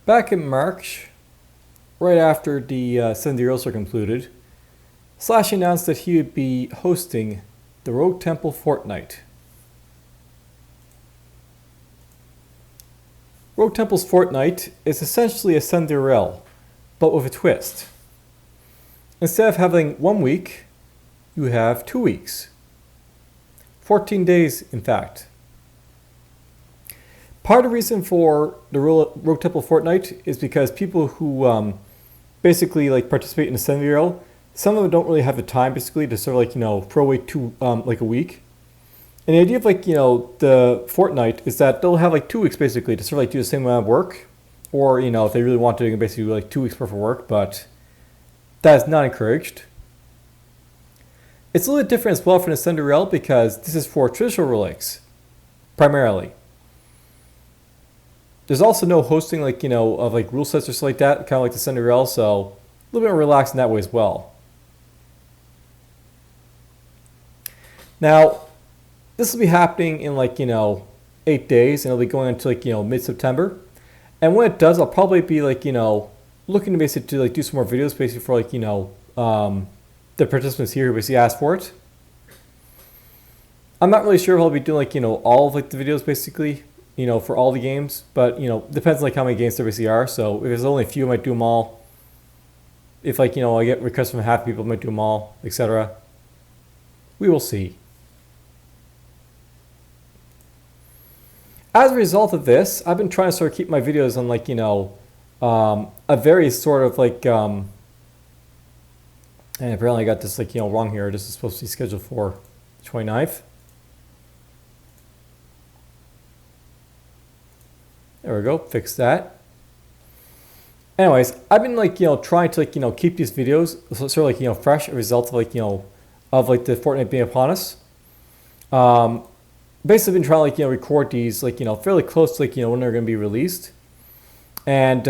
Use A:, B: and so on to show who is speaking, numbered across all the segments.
A: Back in March, right after the 70 Euros are concluded, Slash announced that he would be hosting the Roguetemple Fortnight. Roguetemple's Fortnight is essentially a Cinderella, but with a twist. Instead of having 1 week, you have 2 weeks. 14 days, in fact. Part of the reason for the Roguetemple Fortnight is because people who basically participate in the Cinderella, some of them don't really have the time basically to sort of throw away a week. And the idea of the Fortnight is that they'll have 2 weeks basically to sort of do the same amount of work, or if they really want to, they can basically do 2 weeks worth of work, but that is not encouraged. It's a little bit different as well from the Cinderella because this is for traditional relics, primarily. There's also no hosting of rule sets or something like that, kind of like the Cinderella, so a little bit more relaxed in that way as well. Now, this will be happening in 8 days, and it'll be going until mid-September. And when it does, I'll probably be looking to basically do some more videos basically for the participants here who basically asked for it. I'm not really sure if I'll be doing all of the videos basically for all the games, but depends on how many games there basically are. So if there's only a few, I might do them all. If I get requests from half people, I might do them all, etc. We will see. As a result of this, I've been trying to sort of keep my videos on a very sort of and apparently I got this wrong here. This is supposed to be scheduled for 29th. There we go, fix that. Anyways, I've been trying to keep these videos sort of fresh as a result of the Fortnite being upon us. Basically been trying to record these fairly close to when they're going to be released. And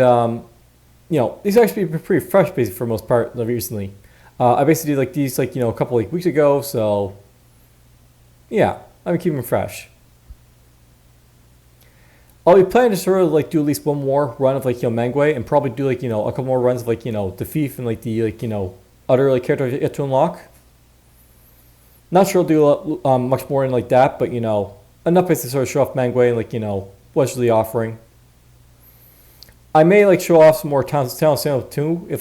A: these actually been pretty fresh basically for the most part recently. I basically did these a couple weeks ago, so yeah, I've been keeping them fresh. I'll be planning to sort of do at least one more run of Mangui, and probably do a couple more runs of the thief and the other characters yet to unlock. Not sure I'll do much more in that, but enough ways to sort of show off Mangui and what's really offering. I may show off some more Town Salem too if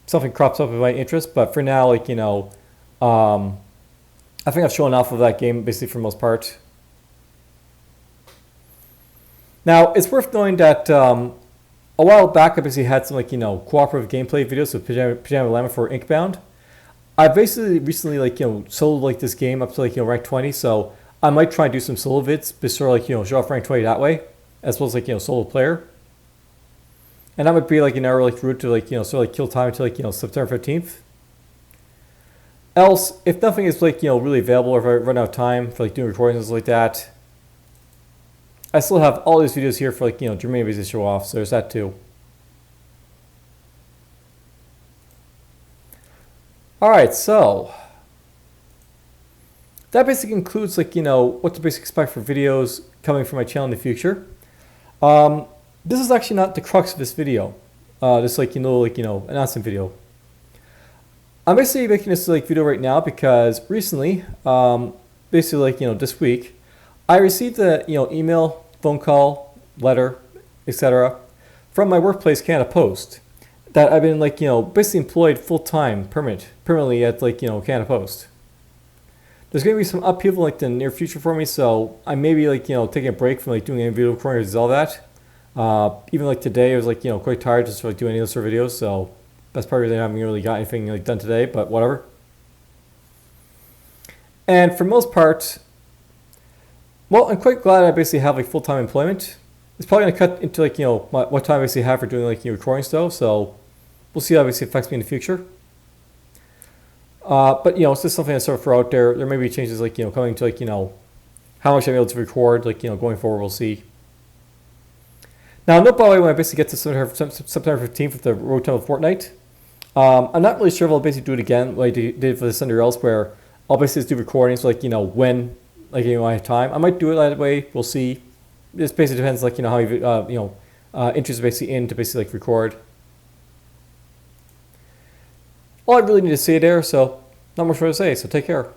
A: something crops up of my interest, but for now I think I've shown off of that game basically for the most part. Now, it's worth knowing that a while back I basically had some cooperative gameplay videos with Pajama Llama for Inkbound. I basically recently soloed this game up to rank 20, so I might try and do some solo vids, but sort of show off rank 20 that way, as well as solo player. And that would be an hour route to sort of kill time until September 15th. Else, if nothing is really available, or if I run out of time for doing recordings like that, I still have all these videos here for Germania videos to show off, so there's that too. Alright, so that basically includes what to basically expect for videos coming from my channel in the future. This is actually not the crux of this video. This announcement video. I'm basically making this video right now because recently, basically this week, I received a email, phone call, letter, etc. from my workplace Canada Post that I've been basically employed full-time permanently at Canada Post. There's going to be some upheaval in the near future for me, so I may be taking a break from doing any video recordings and all that. Even today I was quite tired just doing any of those sort of videos, so that's part of the reason I haven't really got anything done today, but whatever. And for the most part, well, I'm quite glad I basically have full-time employment. It's probably going to cut into what time I basically have for doing recording stuff, so we'll see how it basically affects me in the future. But it's just something that's sort of throw out there. There may be changes coming to how much I'm able to record going forward. We'll see. Now, note by the way, when I basically get to September 15th with the Roguetemple Fortnight, I'm not really sure if I'll basically do it again like I did for the Cinderellas, where I'll basically just do recordings when I have time. I might do it that way. We'll see. This basically depends how Entries basically in to basically like record. All I really need to say there, so not much more to say, so take care.